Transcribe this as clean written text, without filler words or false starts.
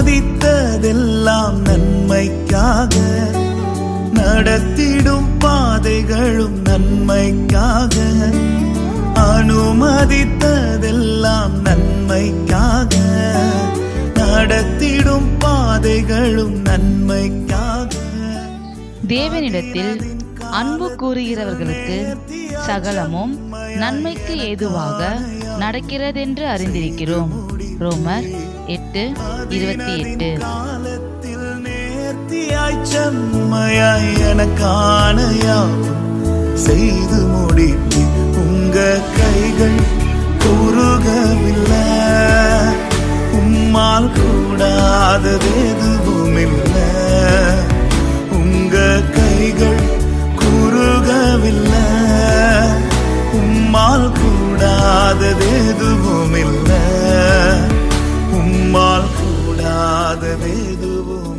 அனுமதித்ததெல்லாம் நன்மைக்காக, நடத்திடும் பாதைகளும் நன்மைக்காக. அனுமதித்ததெல்லாம் நன்மைக்காக, நடத்திடும் பாதைகளும் நன்மைக்காக. தேவனிடத்தில் அன்பு கூறுகிறவர்களுக்கு சகலமும் நன்மைக்கு ஏதுவாக நடக்கிறதென்று அறிந்திருக்கிறோம். ரோமர் 8:28. காலத்தில் நேர்த்தியாய் செம்மையாய் எனக்கான யாவும் செய்து முடித்து உங்க கைகள் குறுகவில்லை. உம்மால் கூடாதது எதுவும் இல்லை. உங்க கைகள் குறுகவில்லை. உம்மால் கூடாதது எதுவும் இல்லை. உம்மால் கூடாதது எதுவும்